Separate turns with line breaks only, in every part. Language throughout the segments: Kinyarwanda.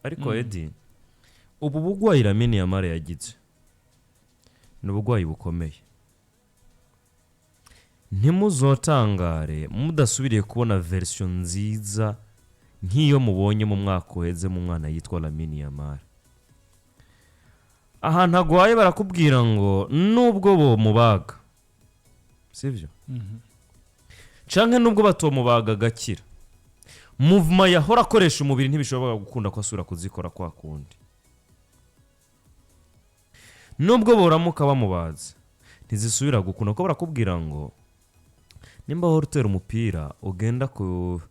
ariko Eddie ubu bugwayi Lamine Yamal yagize ni ubugwayi bukomeye ntimuzotangare mudasubiriye kubona version nziza nk'iyo mubonye mu mwaka uheze mu mwana yitwa Lamine Yamal ahantu agwaye barakubwira ngo nubwo bo mubaga sivyo canke nubwo batomubaga gakira movement yahora akoresha umubiri ntibishobora gukunda ko asura kuzikora kwa kundi nubwo boramuka bamubaza ntizisubira gukunda ko barakubwira ngo nimba horutera umupira ugenda ku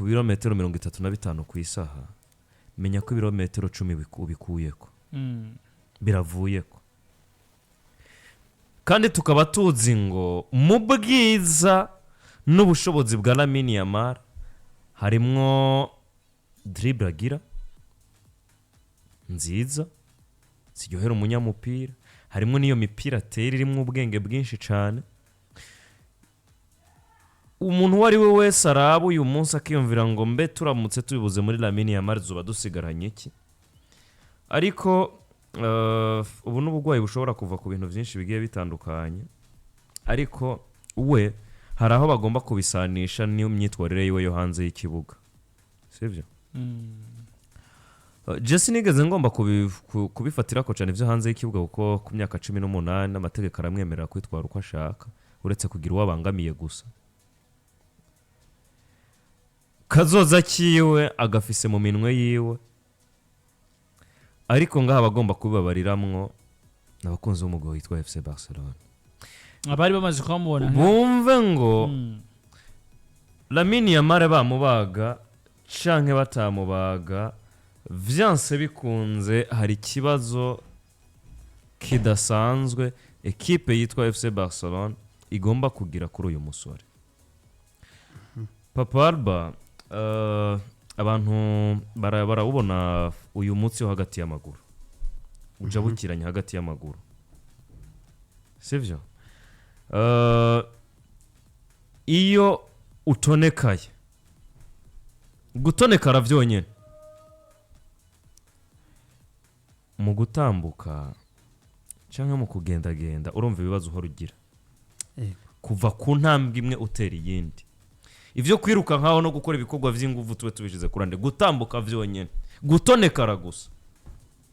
birometero 35 ku isaha menya ko ibirometero 10 ubikuyeko biravuyeko kandi tukaba tuzi ngo mu bwiza n'ubushobozi bwa Lamine Yamal harimwo dribble agira nziza siryohera umunyamupira harimwo niyo mipira atera irimo ubwenge bwinshi cyane umuntu wari we wese arabu uyu munsi akiyumvira ngo mbe turamutse tubibuze muri Lamine Yamal zuba dusigaranye iki ariko ubu n'ubugwayi bushobora kuva ku bintu byinshi bigiye bitandukanye ariko we hari aho bagomba kubisanisha niyo myitwarire yiwe yo hanze y'ikibuga sivyo Jesse nigeze ngomba kubifatira ko cyane ivyo hanze y'ikibuga kuko ku myaka 18 amategeko aramwemerera kwitwara uko ashaka uretse kugira uwabangamiye gusa kazoza kiwe agafise mu minwe yiwe ariko ngaha bagomba kubibabariramwo nabakunze umugabo witwa FC Barcelona
abari bamaze kumubona
bumve ngo Lamine Yamal bamubaga canke batamubaga vyanse bikunze hari ikibazo kidasanzwe equipe yitwa FC Barcelona igomba kugira kuri uyu musore Papa Alba abantu barabona uyu munsi wo hagati y'amaguru uja bukiranye hagati y'amaguru sivyo iyo utonekaye gutonekara vyonyene mu gutambuka canke mu kugendagenda urumva ibibazo uhora ugira kuva ku ntambwe imwe utera iyindi ivyo kwiruka nkaho no gukora ibikorwa vy'inguvu tuwe tubishize kurande gutambuka vyonyene gutonekara gusa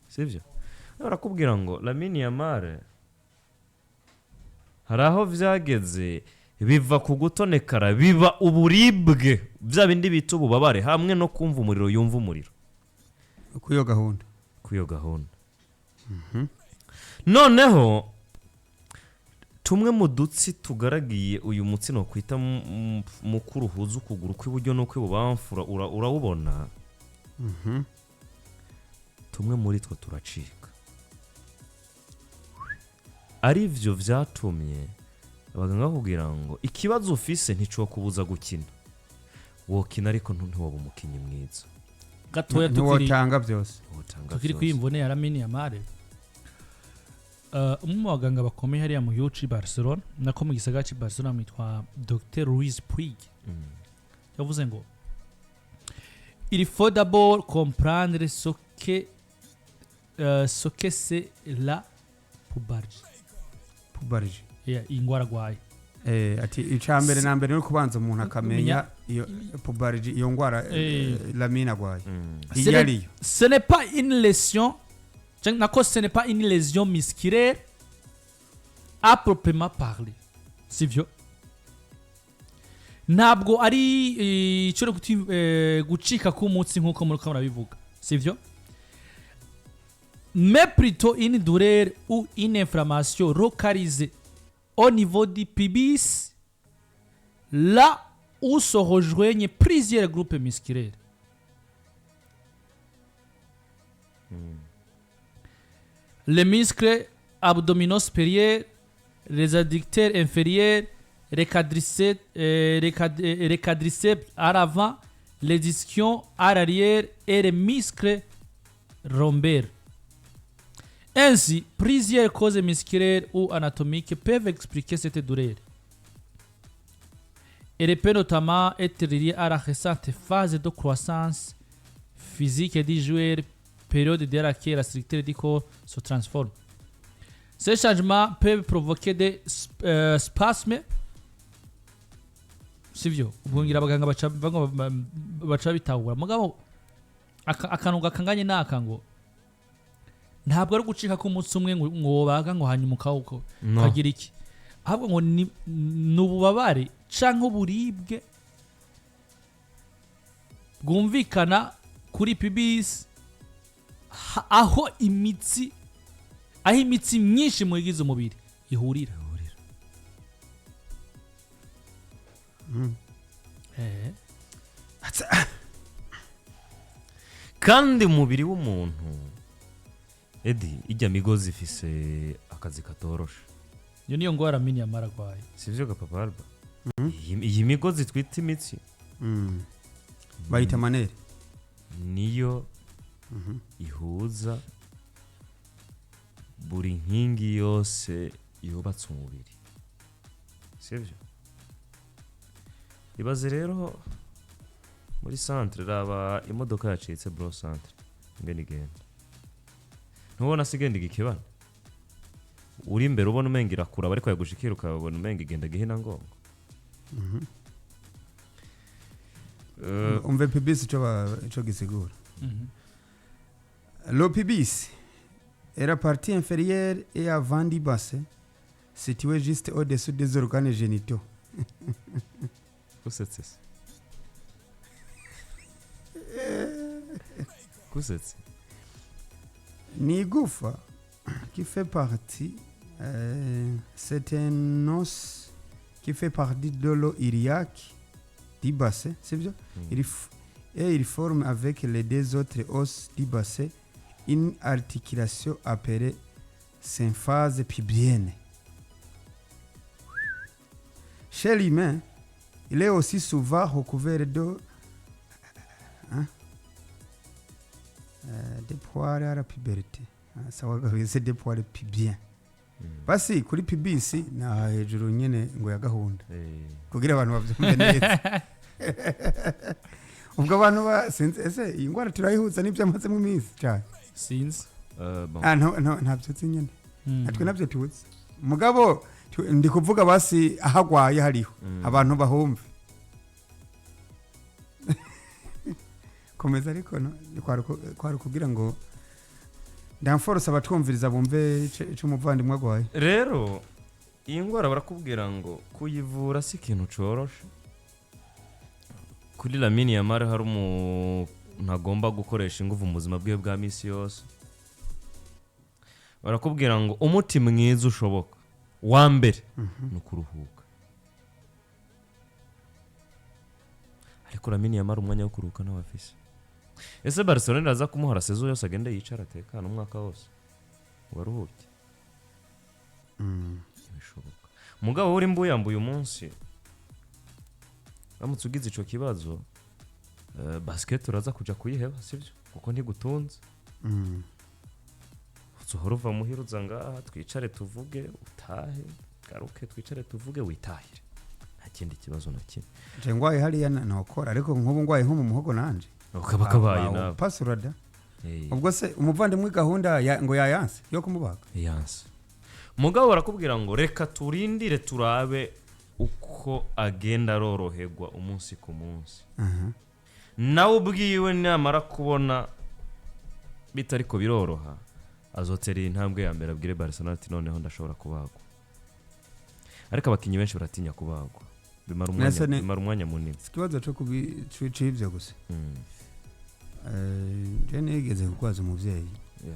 sivyo barakubwira ngo Lamine Yamal haraho vyageze biva ku gutonekara biba uburibwe bya bindi bita ububabare hamwe no kumva umuriro yumva umuriro
kuyo gahunda noneho
tumwe mu dutsi tugaragiye uyu mutsi no kwita mukuru huzu kuguru kw'iburyo no kw'ibubamfura urawubona tumwe muri two turacika ari byo vyatumye abaganga bakubwira ngo ikibazo ufise ntico kubuza gukina wokina ariko ntiwoba umukinyi mwiza
gatoya
ntiwotanga byose
tukiri kwimvune ya Lamine Yamal umwe waganga bakomeye hariya mu yuci Barcelona nako mu gisagara ci Barcelona mitwa Dr Luis Puig yavuze ngo il faut d'abord comprendre ce que c'est la
pubarji
ingwara gwaye
ati icambere na mbere no kubanza umuntu akamenya iyo pubarji iyo ngwara Lamine agwaye iyariyo
ce n'est pas une lésion ce n'est pas une lésion musculaire à proprement parler sivyo ntabwo ari icyo gucika k'umutsi nkuko muri kamera bivuga sivyo mais plutôt une douleur ou une inflammation localisée au niveau du pubis là où se rejoignent plusieurs groupes musculaires. Les muscles abdominaux supérieurs, les adducteurs inférieurs, les quadriceps à l'avant, les ischions à l'arrière et les muscles lombaires. Ainsi, plusieurs causes musculaires ou anatomiques peuvent expliquer cette douleur. Elle peut notamment être liée à la récente phase de croissance physique du joueur, période de laquelle la structure du corps se transforme. Ces changements peuvent provoquer des spasmes. Sivyo ubwongira abaganga baca bitahura mugabo akantu gakanganye naka ngo ntabwo ari gucika ko umunsi umwe ngo baga ngo hanyuma ukawuko kagira iki ahubwo ngo ni ububabare canke uburibwe bwumvikana kuri pubis aho imitsi myinshi mu igize umubiri ihurira.
kandi umubiri w'umuntu edi ijya migozi ifise akazi katoroshe.
Iyo niyo ngwara Lamine Yamal arwaye
sivyo ga papa Alba. iyi migozi twita imitsi
bayita manere
niyo ihuza buri nkingi yose yubatse umubiri sivyo. Ibaze rero muri centre raba imodoka yacitse bro centre ngene igenda ntubona sigenda igikebana uri imbere ubona umenga irakura bariko yagushikira ukabona umenga igenda gihina ngongo.
umve pubis ico gisigura. Le pubis est la partie inférieure et avant du bassin située juste au-dessus des organes génitaux.
Kusetse kusetse
ni igufa qui fait partie c'est un os qui fait partie de l'eau iliaque du bassin, c'est bien. Et il forme avec les deux autres os du bassin une articulation appelée symphase pubienne. Chez l'humain, il est aussi souvent recouvert de des poils à la puberté. C'est des poils pubiens. Basi kuri pubis na hejuru nyene ngo ya gahunda kugira abantu bavyumve neza. Ubwo abantu ese iyi ngwara turayihuza n'ibyo amaze mu minsi cyane
sinzi
ntabyo tsi nyene natwe nabyo tuzi mugabo ndi kuvuga basi ahagwaye hariho abantu bahumve. Komeza ariko kwari kugira ngo ndamforce abatwumviriza bumve ico muvandimwe agwaye.
Rero iyi ngwara barakubwira ngo kuyivura si ikintu coroshe. Kuri Lamine Yamal hari ntagomba gukoresha ingufu mu buzima bwe bwa misi yose. Barakubwira ngo umuti mwiza ushoboka wa mbere no kuruhuka. Ariko Lamine Yamal umwanya wo kuruhuka n'abafise. Ese Barcelona iraza kumuhora sezo yose agenda yicara tekana umwaka wose waruhuke bishoboka. Mugabo uri mbuyambuye umunsi ramutse ugize ico kibazo basket uraza kuja kuyiheba sivyo kuko ntigutunze. Uzohora uva muhiruza ngaha twicare tuvuge utahe garuke twicare tuvuge witahire nta kindi kibazo na kimwe.
Je ngwaye hariya nokora ariko nk'ubu ngwaye nko mu muhogo nanje
ukabakabaye nawe
pasurada. Ubwo se umuvandimwe gahunda ngo yayanse yo kumubaga
yanse. Mugabo barakubwira ngo reka turindire turabe uko agenda roroherwa umunsi ku munsi. Nawe ubwiwe namara kubona bitariko biroroha azotera intambwe ya mbere abwire Barcelona ati noneho ndashobora kubagwa. Ariko abakinyi benshi baratinya kubagwa bimara umwanya munini.
Ikibazo cyo kubicibye gusa. Je nigeze kugwaza umuvyeyi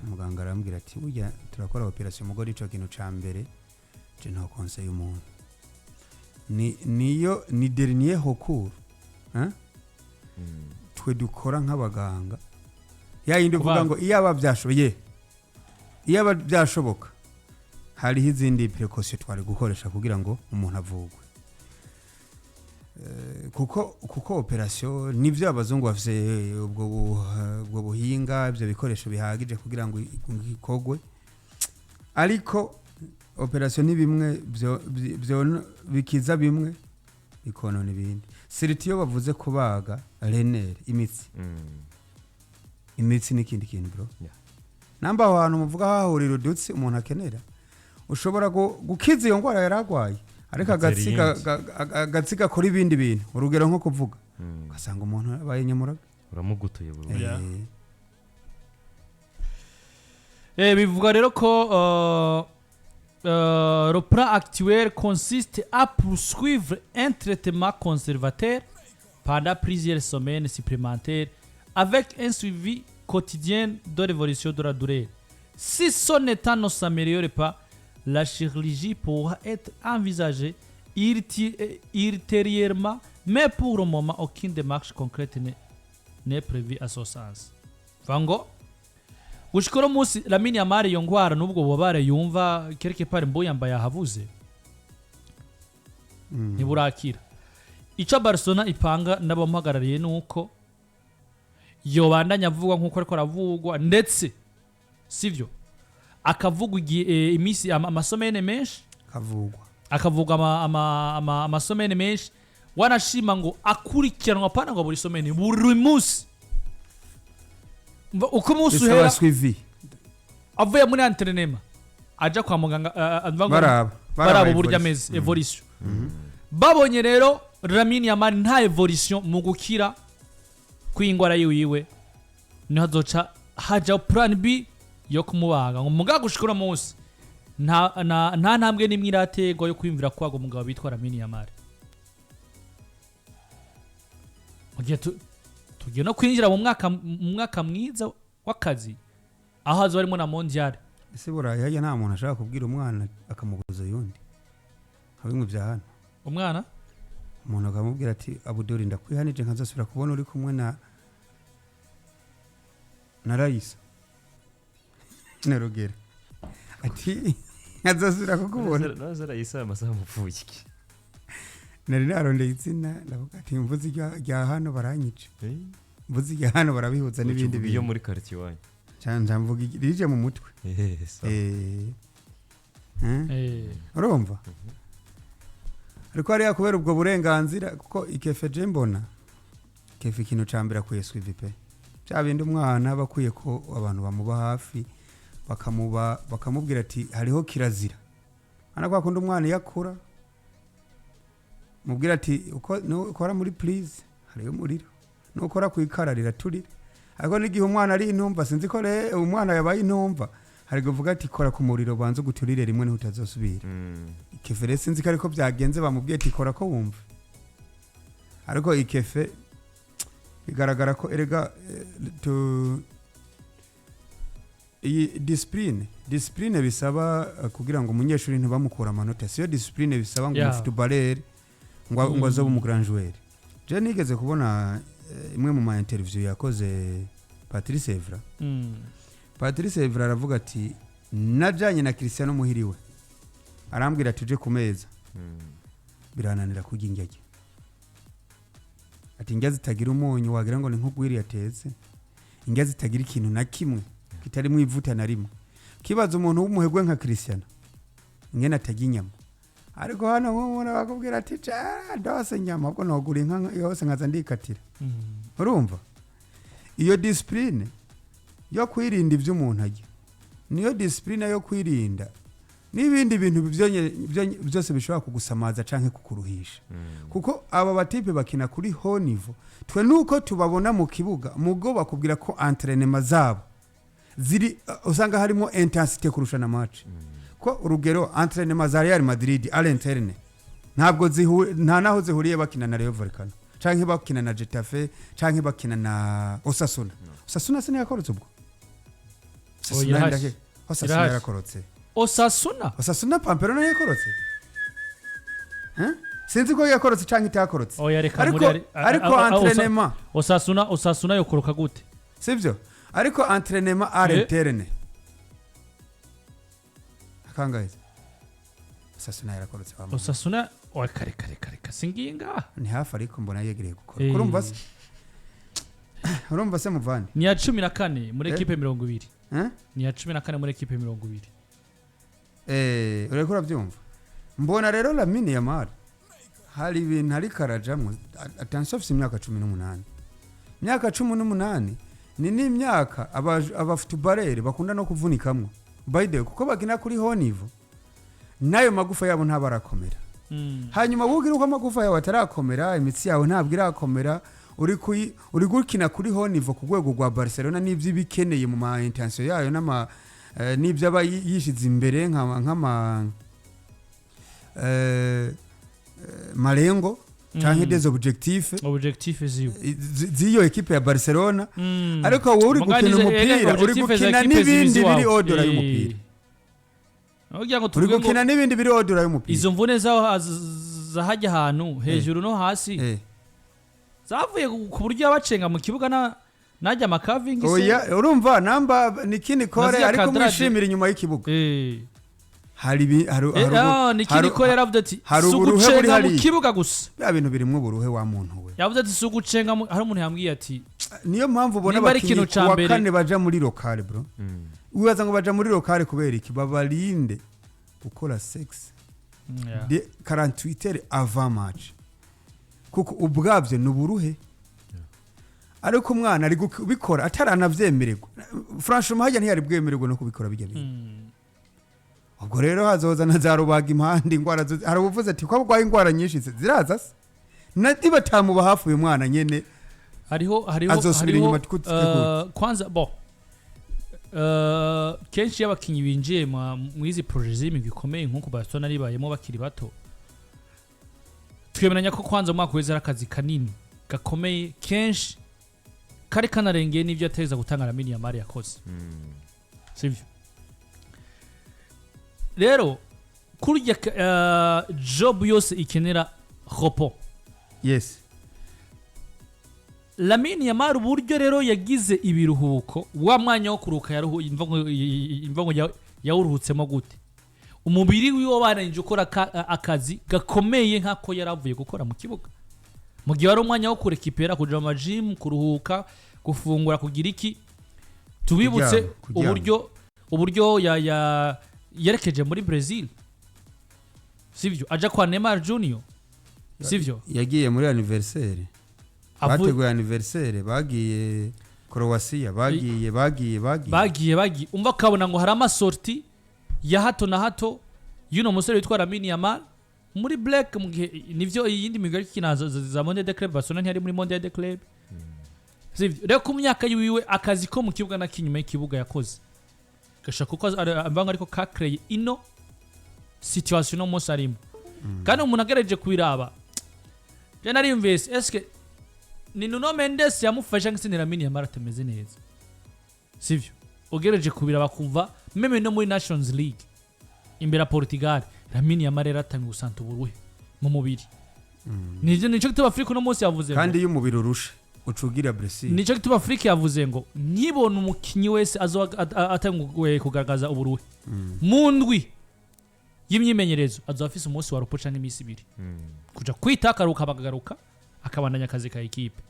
muganga arambwira ati burya turakora operation mugore ico kintu ca mbere je nta conseil umuntu niyo ni dernier recours twe dukora nk'abaganga yayindi uvuga ngo iyaba byashoboka hariho izindi precaution twari gukoresha kugira ngo umuntu avugwe. Kuko operation nivyo abazungu bafise ubwo buhinga ibyo bikoresho bihagije kugira ngo ikogwe. Ariko operation ni bimwe byo bikiza bimwe ikonona ibindi. Siritiyo bavuze kubaga renere imitsi imitsi n'ikindi kintu bro
Yeah.
namba aho hantu muvuga hahurira udutsi umuntu akenera ushobora gukiza iyo ndwara yaragwaye ariko agatsi gakora ibindi bintu urugero nko kuvuga ugasanga umuntu abaye nyamuraga
uramugutuye burundu.
bivuga rero ko le plan actuel consiste à poursuivre un traitement conservateur pendant plusieurs semaines supplémentaires avec un suivi quotidien de l'évolution de la douleur. Si son état ne s'améliore pas, la chirurgie pourra être envisagée ultérieurement, mais pour le moment, aucune démarche concrète n'est prévue à ce sens. Vango gushikora musi Lamine Yamal iyo ngwara nubwo bubare yumva quelque part mboyamba yahavuze ntiburakira. Ico Barcelona ipanga n'abamuhagarariye nuko yobandanya avugwa nkuko ariko aravugwa ndetse sivyo akavugwa imisi amasomene menshi akavugwa amasomene menshi wanashima ngo akurikiranwa pana ngo buri somene buri munsi uko munsi uhera avuye muri antrenema aja kwa muganga barabo burya mezi evolution babonye rero Lamine Yamal nta evolution mu gukira kw'ingwara yiwe niho azoca haja plan B yo kumubaga ngo mugaga gushikura munsi nta ntambwe nimwe irategwa yo kwimvira kwago mugabo bitwa Lamine Yamal. Mugiye tugiye no kwinjira mu mwaka mwiza w'akazi aho hazo harimo na mondial.
Ese buraya nta muntu ashaka kubwira umwana akamubuza yundi habimwe bya hano
umwana
umuntu akamubwira ati Abudori ndakwihanije nkazasubira kubona uri kumwe na Raisa nerogera ati nkazasubira kukubona
naza Raisa amasaha mupfuye iki
nari narondeye izina ndavuga ati mvuze rya hano baranyica mvuze rya hano barabihuza n'ibindi
bintu muri quartier wanyu
cyane mvuga rije mu mutwe urumva ariko hariya kubera ubwo burenganzira kuko ikefe je mbona kefe ikintu cambira ku SVP cya bindi umwana bakwiye ko abantu bamuba hafi bakamubwira ati hariho kirazira ana kwa kundi umwana yakura mubwira ati ukora muri please hariyo muriro nukora kwikararira turira ariko n'igihe umwana ari intumva sinzi ko umwana yabaye intumva hari kuvuga ati kora ku muriro banze guturire rimwe ntutazosubira ikefe sinzi ko ariko byagenze bamubwiye ati kora ko wumva ariko ikefe bigaragara ko erega iyi discipline bisaba kugira ngo umunyeshuri ntibamukura amanota siyo discipline bisaba ngo footballer ngo azobe mu grand joueur. Je nigeze kubona imwe mu ma interview yakoze Patrice Evra. Patrice Evra aravuga ati najanye na Cristiano muhiriwe arambwira tuje ku meza birananira kurya injyage ati injya zitagira umunyu wagira ngo ni nko gwiri yateze injya zitagira ikintu na kimwe kitari mu ivuta na rimwe kibaza umuntu w'umuhegwe nka Cristiano ingene atagira inyama ariko hano umuntu bakubwira ati ndose nyama ubwo nogura inka yose nkaza ndikatira urumva iyo discipline yo kwirinda ivyo umuntu ajya niyo discipline yo kwirinda n'ibindi bintu byose bishobora kugusamaza canke kukuruhisha kuko aba batipe bakina kuri haut niveau twe nuko tubabona mu kibuga mugo bakubwira ko entraînement zabo ziri usanga harimo intensité kurusha na match ko urugero entraînement za Real Madrid à l'interne ntabwo nta naho zihuriye bakina na Rayo Vallecano canke bakina na Getafe canke bakina na Osasuna sine yakorotse ubwo Osasuna yakorotse Osasuna Pamplona yakorotse sinzi ko yakorotse canke itakorotse ariko entraînement
Osasuna yokoroka gute
sivyo ariko entraînement à l'interne kangaye Osasuna yarakorotse bamwe
Osasuna kare singinga
ni hafi ariko mbona yegereye gukora urumva se muvani
ni ya 14 muri equipe 200 ni ya 14 muri equipe 200
ureko urabyumva mbona rero Lamine Yamal hari ibintu ari karajamwe attention afite imyaka 18 imyaka 18 ni n'imyaka abafutubarere bakunda no kuvunikamwo by the way kuko bagina kuri ho niveau nayo magufa yabo ntabarakomera hanyuma wugira uko amagufa yawe atarakomera imitsi yawe ntabwo irakomera uri gukina kuri ho niveau ku rwego rwa Barcelona n'ivyo bikeneye mu ma intention yayo n'ama n'ivyo aba yishize imbere nk'ama malengo canke des objectifs ziyo equipe ya Barcelona ariko wowe uri gukina umupira uri gukina n'ibindi biri odora y'umupira uri gukina n'ibindi biri odora y'umupira
izo mvune zahajya ahantu hejuru no hasi zavuye ku buryo abacenga mu kibuga najya Camavinga
urumva namba nikini kore ariko mwishimira inyuma y'ikibuga
nikini kore yaravuze ati sugucenga mu kibuga gusa
ya bintu birimwe uburuhe wa muntu we
yavuze ati sugucenga hari umuntu yambwiye ati
niyo mpamvu ubona abakinyi wa kane baja muri lokale bro wibaza ngo baja muri lokale kubera iki babarinde gukora sex de 48 heures avant match kuko ubwabyo nuburuhe ariko umwana ari kubikora ataranavyemererwa franchement hajya ntiyari bwemererwa no kubikora bijya bintu ubwo rero hazoza na zarubaga impande ingwara hari uvuze ati ko bwaye ingwara nyinshi ziraza nati batamuba hafu uyu mwana nyene hariho
kwanza kenshi y'abakinyi binjiye mu izi projets z'imigwi ikomeye nkuko Barcelona ribayemo bakiri bato twemeranya ko kwanza umwaka weze akazi kanini gakomeye kenshi kari kanarengeye n'ivyo ateza gutanga Lamine Yamal yakoze sivyo rero kurya job yose ikenera repos
yes
Lamine Yamal uburyo rero yagize ibiruhuko wa mwanya wo kuruka imvango yawuruhutsemo gute umubiri wiwo bananje ukora akazi gakomeye nkako yaravuye gukora mu kibuga mu gihe wari umwanya wo kurekipera kuja mu gym kuruhuka gufungura kugira iki tubibutse uburyo yerekeje muri Brazil sivyo aja kwa Neymar Junior sivyo
yagiye muri anniversaire bateguye anniversaire bagiye Croatia bagiye
umva kabona ngo hari amasorti ya hato na hato yuno musore witwa Lamine Yamal muri black mu gihe nivyo yindi migari kinaza za Mondial de Club Barcelona ntiyari muri Mondial de Club sivyo rero ku myaka yiwe akazi ko mu kibuga na kinyuma y'ikibuga yakoze gashaka uko ambanga ariko ka crée ino situation no musarimo kandi umuntu agerageje kubiraba je nari invest eske ni Nuno Mendes yamufasha ngisinira Lamine Yamal atemeze neza sivyo ugerageje kubiraba kumva meme no muri Nations League imbere Portugal Lamine Yamal yaratanga gusanta uburuhe mu mubiri nico gituma Afrika no munsi yavuze
kandi iyo umubiri urushe ucugira Brazil
nico gituma Afrika yavuze ngo nibona umukinyi wese atanguye kugaragaza uburuhe mu ndwi y'imyimenyerezo azafise umunsi wa rupoca n'imisi ibiri kuja kwita akaruka bakagaruka akabandanya akazi ka equipe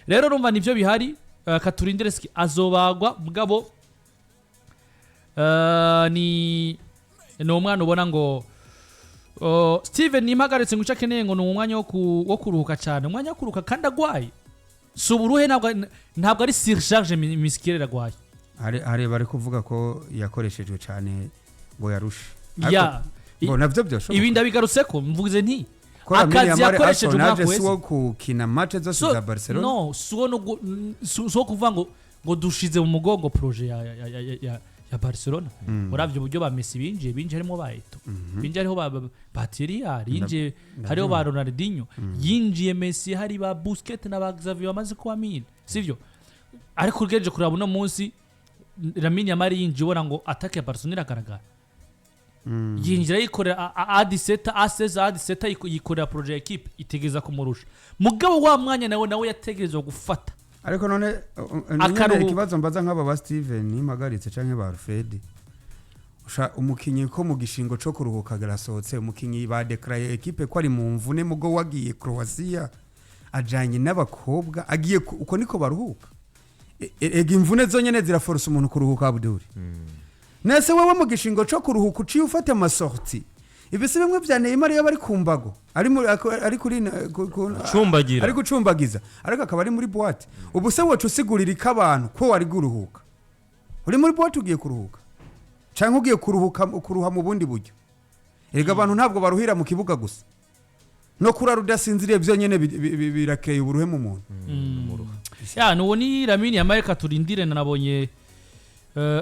rero urumva nivyo bihari katurindire ski azobagwa mugabo ni umwana ubona ngo Steven nimpagaritse ngo ucakeneye ngo ni umwanya wo kuruhuka cyane umwanya wo kuruhuka kandi agwaye si uburuhe ntabwo ari surcharge musculaire agwaye
hari bari kuvuga ko yakoreshejwe cyane ngo yarushe
ngo
navyo byoshoboka
ibi ndabigarutse ko mvuze nti akazi yakoresheje umwaka wese
so kukina match zose za Barcelona
no so kuvuga ngo dushize mu mugongo projet ya Barcelona uravye uburyo ba Messi binjiye harimo baeto binjiye hariho ba Thierry yinjiye hariho ba Ronaldinho yinjiye Messi hari ba Busquets na ba Xavi bamaze kuba mine sivyo ariko ugejeje kuraba uno munsi Lamine Yamal yinjiye ubona ngo attaque ya Barcelona iragaragara yinjira yikorera A17 A16 yikorera projet equipe itegeza kumurusha mugabo wa mwanya nawe yategerezwa gufata
ariko none ikibazo mbaza nk'aba ba Steven impagaritse canke ba Alfred umukinyi ko mu gishingo cyo kuruhuka garasohotse umukinyi ba declare equipe ko ari mu mvune mugo wagiye Croatia ajanye n'abakobwa agiye uko niko baruhuka ega imvune zonyene ziraforce umuntu kuruhuka Abdul nese wewe mu gishingo cyo kuruhuka uciye ufate amasorti ibi si bimwe bya Neymar iyo bari kumbago ari kuri
Cumbagira.
ari gucumbagiza ariko akaba ari muri boîte ubu se wocu usigurira abantu ko wari guruhuka uri muri boîte ugiye kuruhuka cyangwa ugiye kuruha mu bundi buryo erega abantu ntabwo baruhira mu kibuga gusa no kurara udasinziriye byonyine birakeye uburuhe mu muntu
ya nuwo ni Lamine Yamal turindire nabonye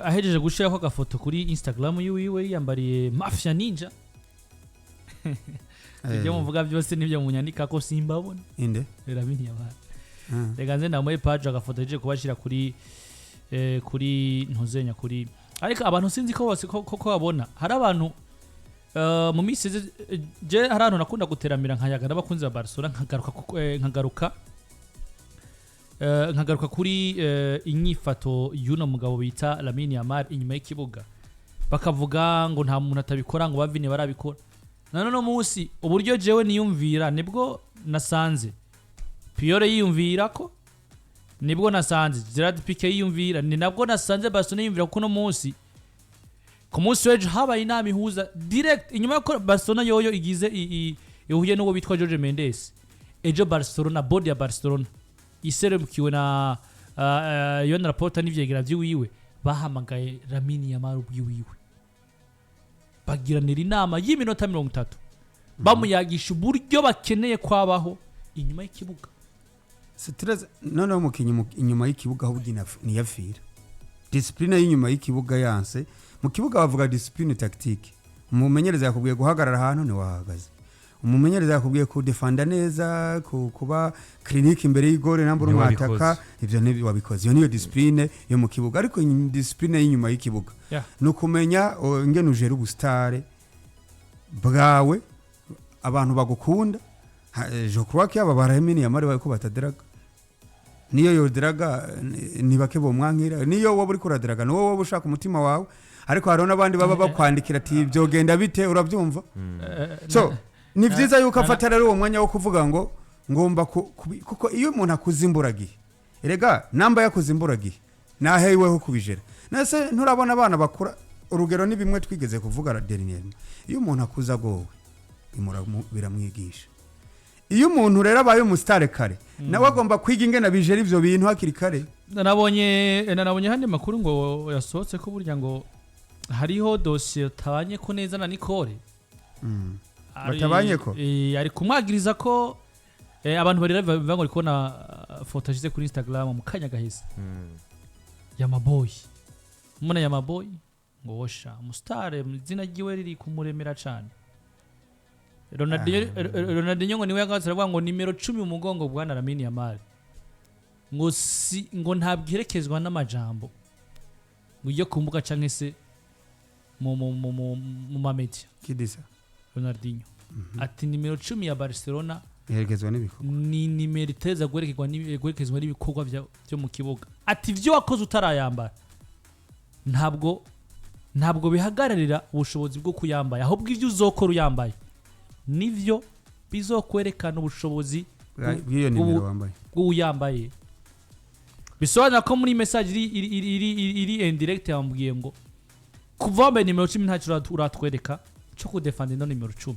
ahejeje gushiraho agafoto kuri Instagram yiwe yambariye Mafia Ninja ibyo muvuga byose nibyo munyandika ko simbabona
inde
Lamine Yamal rega nze ndamuye Pajo agafoto aje kubashira kuri ntuzenya kuri ariko abantu sinzi ko bose ko babona hari abantu mu minsi je hari abantu nakunda guteramira nkayaga n'abakunzi ba Barcelona nkagaruka kuri inyifato y'uno mugabo bita Lamine Yamal inyuma y'ikibuga bakavuga ngo nta muntu atabikora ngo bavine barabikora none munsi uburyo jewe niyumvira nibwo nasanze Piore yiyumvira ko nibwo nasanze Gerard Piqué yiyumvira ni nabwo nasanze Barcelona yiyumvira ko no munsi ku munsi w'ejo habaye inama ihuza direct inyuma ko Barcelona yoyo igize ihuye n'uwo bitwa Jorge Mendes ejo Barcelona body ya Barcelona iserukiwe na Yona Laporta n'ivyegera by'iwiwe bahamagaye Lamine Yamal ubwiwiwe bagiranira inama y'iminota 30 bamuyagisha uburyo bakeneye kwabaho inyuma y'ikibuga
stress none umukinyi inyuma y'ikibuga aho ni yafira discipline y'inyuma y'ikibuga yanse mu kibuga bavuga discipline tactique umumenyereza yakubwiye guhagarara ahantu ni wahagaze umumenyereza yakubwiye ku defenda neza kuba clinique imbere y'igore nambura umwataka ivyo ne wabikoze iyo niyo discipline yo mu kibuga ariko discipline y'inyuma y'ikibuga no kumenya ngene ujera ubustare bwawe abantu bagukunda je crois que aba Lamine Yamal bako batadiraga niyo yodiraga nibake bo mwankira niyo wowe uri kuradiraga no wowe ushaka umutima wawe ariko hari n'abandi baba bakwandikira ati byogenda bite urabyumva so ni byiza yuko afata rero uwo mwanya wo kuvuga ngo ngomba kuko iyo umuntu akuzimburagiye erega namba yakuzimburagiye naheweho kubijera nase nturabona abana bakura urugero ni bimwe twigeze kuvuga dernier iyo umuntu akuza gowe biramwigisha iyo umuntu rero abaye umusitare kare nawe agomba kwiga ingena bijera ivyo bintu hakiri kare
nabonye handi makuru ngo yasohotse ko burya ngo hariho dossier tabanye ko neza na Nicole
batabanye ko
ari kumwagiriza ko abantu bari bavuga ngo ariko na foto ashize kuri Instagram mu kanya gahise Yamaboy umwana Yamaboy ngo osha umusitare mu izina ryiwe riri kumuremera cyane Ronaldinho ngo niwe yagatse aravuga ngo nimero 10 umugongo bwa Lamine Yamal ngo ntabwirekezwa n'amajambo ngo iyo kumbuka canke se mu mamedia
kidisa
Ronaldinho ati nimero 10 ya Barcelona
yerekezwa n'ibikorwa
ni nimero iteza gwerekezwa n'ibikorwa byo mu kibuga ati ivyo wakoze utarayambara ntabwo bihagararira ubushobozi bwo kuyambaye ahubwo ivyo uzokora uyambaye nivyo bizokwerekana ubushobozi
bw'iyo nimero wambaye
uyambaye bisobanura ko muri message iri indirect yambwiye ngo kuva wambaye nimero 10 ntacyo uratwereka cyo kudefend ino nimero 10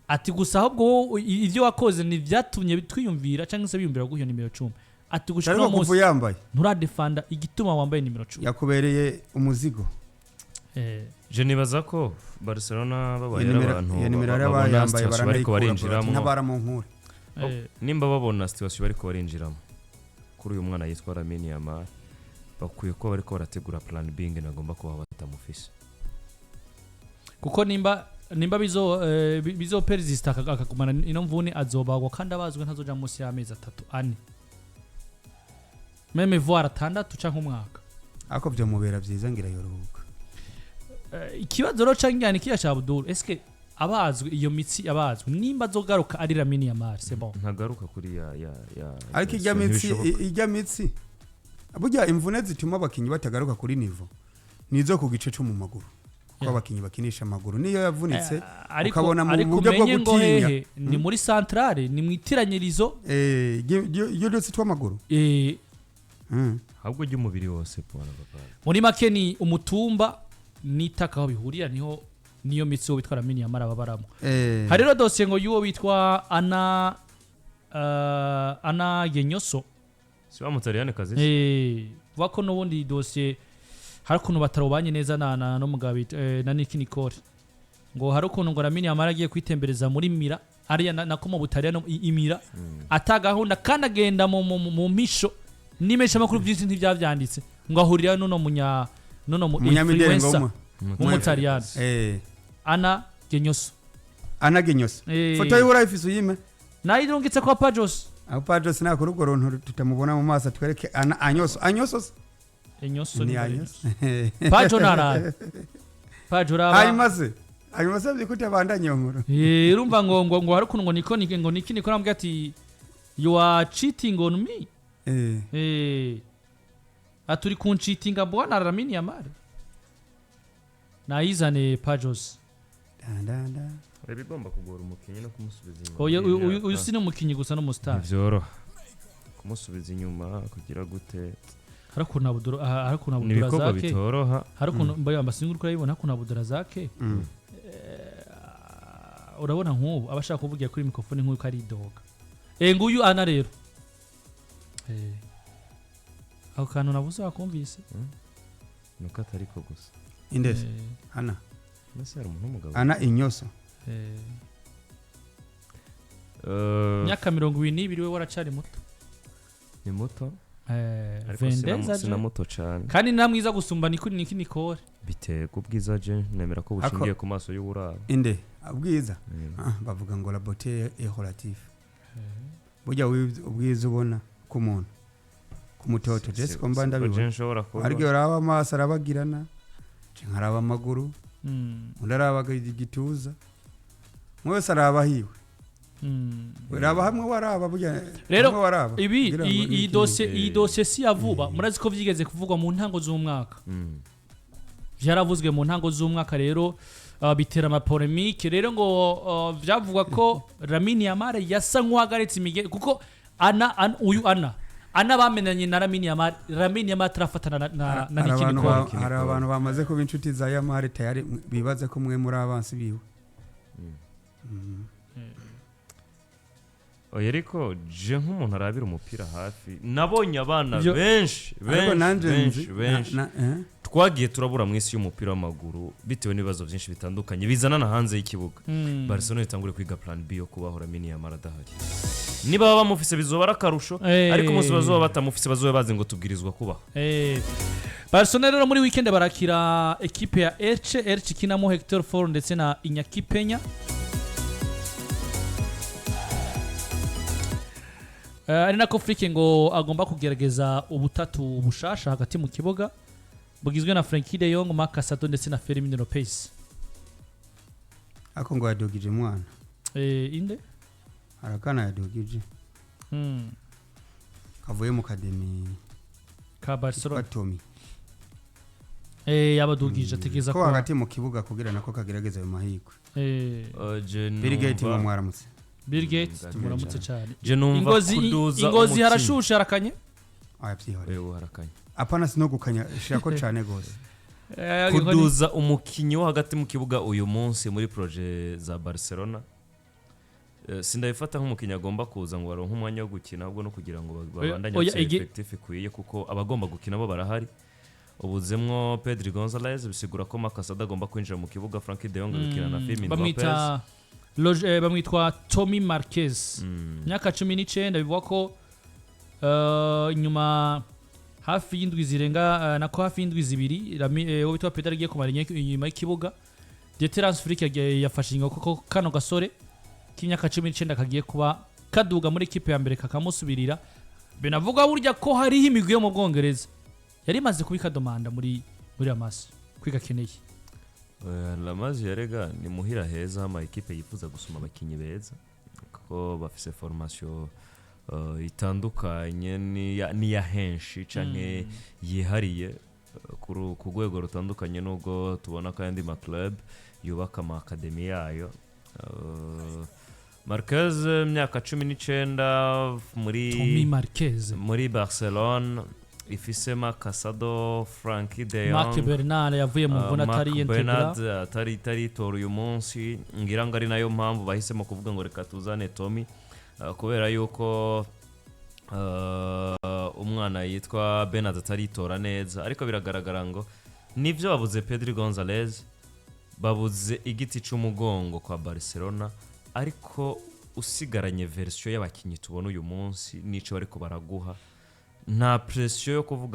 ati gusa ahubwo ivyo wakoze ni vyatumye twiyumvira cyangwa se biyumvira guhiyo nimero 10 ati gushika
umunsi yambaye
nturadefenda igituma wambaye nimero 10
yakubereye umuzigo
je nibaza ko Barcelona babaye abantu
yambaye
bariko barinjiramo
ntabara mu nkuru
nimba babona situation bariko barinjiramo kuri uyu mwana yitwa Lamine Yamal bakwiye ko bariko barategura plan B nagomba kuba batamufise
kuko nimba bizo persist akagumana ino mvune azobagwa kandi abazwe ntazoja munsi y'amezi 3-4 meme voir 6 canke umwaka
ako byo mubera byiza ngira yoruhuka
ikibazo ro cangyana kiya cha Abdul eske abazwe iyo mitsi abazwe nimba zogaruka ari Lamine Yamal c'est bon
ntagaruka kuri ya
ariko ijya mitsi burya imvune zituma abakinyi batagaruka kuri niveau nizo ku gice cyo mu maguru ko abakinyi bakinisha amaguru niyo yavunitse ukabona mu buryo bwo gutinya
ni muri centrale ni mwitiranyirizo
yo dose tw'amaguru
ahubwo ry'umubiri wose pona papa
muri make ni umutumba nitaka aho bihurira niho niyo mitsi wo witwa Lamine Yamal ababaramo hari rero dosiye ngo y'uwo witwa Ana Genyoso
si wa mutariyane kazi
vuga ko n'ubundi dosiye hari ukuntu batarobanye neza no mugabo na Nick Nicole ngo hari ukuntu ngo Lamine Yamal agiye kwitembereza muri Mira ariya nako mu Butaliyano imira atagahunda kandi agenda mu misho nimesha makuru byinshi ntivyavyanditse ngo ahurira nuno influencer w'umutaliyano Ana Genyoso
foto y'ura ifise uyime
nayirungitse kwa Pajos
nakora urwo runtu tutamubona mu maso twereke Anyoso
ni Pajo nara Pajo raba
hanyuma byikuti abandanye nkuru
urumva ngo hari ukuntu ngo niki nambwe ati you are cheating on me aturi kuncheatinga bwana Lamine Yamal nayizane Pajos
bigomba kugora umukinyi no kumusubiza inyuma
uyu si n'umukinyi gusa no mu star
byoroha kumusubiza inyuma kugira gute
hari ukuntu abudura zake
bitoroha
hari ukuntu mbaye ambasingu kurayibona hakuna abudura zake urabona nk'ubu abashaka kuvugira kuri mikrofone nk'uko ari idoga nguyu Ana rero ako kantu nabuze wakumvise
nuko atari ko gusa
indese Ana
nase hari umuntu w'umugabo
Ana Inyoso
myaka 22 we waracari muto
ni muto
Vendeza
sina muto cyane
kandi namwiza gusumba Nick Nicole
bitego ubwiza je nemera ko bushingiye ku maso y'uburaro
inde ubwiza bavuga ngo la beauté est relative burya ubwiza ubona ku muntu ku mutoto Jesse ko mbanda bibona ariko raba amaso arabagirana nkaraba amaguru undaraba igituza mwese araba hiwe uraba hamwe waraba burya
rero ibi iyi dosiye si yavuba murazi ko vyigeze kuvugwa mu ntango z'umwaka vyaravuzwe mu ntango z'umwaka rero bitera ama polemique rero ngo vyavugwa ko Lamine Yamal yasa nk'uhagaritse imige kuko Ana bamenanye na Lamine Yamal tarafatana na Nick Nicole
hari abantu bamaze kuba inshuti za Yamal tayari bibaze ko mwe muri abansi biwe
ariko je nk'umuntu arabira umupira hafi nabonye abana benshi twagiye turabura mu isi y'umupira w'amaguru bitewe n'ibibazo byinshi bitandukanye bizana na hanze y'ikibuga Barcelona itangure kwiga plan B yo kubaho Lamine Yamal adahari niba baba bamufise bizoba arakarusho ariko umunsi bazoba batamufise bazoba bazi ngo tubwirizwa kubaho
Barcelona rero muri weekend barakira equipe ya Elche kinamo Hector Ford ndetse na Iñaki Peña ari nako Frike ngo agomba kugerageza ubutatu bushasha hagati mu kibuga bugizwe na Frenkie de Jong, Marcus Alonso ndetse na Fermin Lopez
ako ngo yadogije mwana
inde
arakana yadogije kavuye mu academy
ka Barcelona
Tommy
yabadugije ategeza
ko hagati mu kibuga kugira nako kagerageza ayo mahirwe Bill Gates bamwaramutse
Bill Gates tumuramutse cyane
ingozi
harashusha harakanye
harakanye
apana sino gukanya shako cyane gose
kuduza umukinyi wo hagati mu kibuga uyu munsi muri projet za Barcelona sindabifata nk'umukinyi agomba kuza ngo baronke umwanya wo gukina ahubwo no kugira ngo babandanye effective kuyiye kuko abagomba gukina bo barahari ubuzemwo Pedri Gonzalez bisigura ko Marcus Alonso agomba kwinjira mu kibuga Frenkie de Jong gukina na Fermin Lopez
bamwitwa Tommy Marquez myaka 19 bivugwa ko inyuma hafi y'indwi zirenga nako hafi y'indwi zibiri wo bitwa Pedri agiye kumara inyuma y'ikibuga de transfer yafashe ingo koko kano gasore k'imyaka 19 kagiye kuba kaduga muri equipe ya mbere kakamusubirira benavuga burya ko hariho imigwi yo mu Bwongereza yari maze kubika domanda muri amaso kwigakeneye
Lamazi yarega ni muhira heza ama equipe yifuza gusoma abakinyi beza ko bafise formation itandukanye ni ya henshi canke yihariye ku rwego rutandukanye nubwo tubona kandi ma club yubaka ama academy yayo Marquez myaka 19 muri
Tommy Marquez
muri Barcelona ifisema Casado, Frankie de
Marc
Jong,
Bernard yavuye mu Imvune atari
Marc
integra
Bernard atari tora uyu munsi, ngira ngo ari nayo mpamvu bahisemo kuvuga ngo reka tuzane Tommy kubera yuko umwana yitwa Bernard ataritora neza, ariko biragaragara ngo nivyo babuze Pedri Gonzalez, babuze igiti c'umugongo kwa Barcelona, ariko usigaranye version y'abakinyi tubona uyu munsi nico bariko baraguha, nta pressure yo kuvuga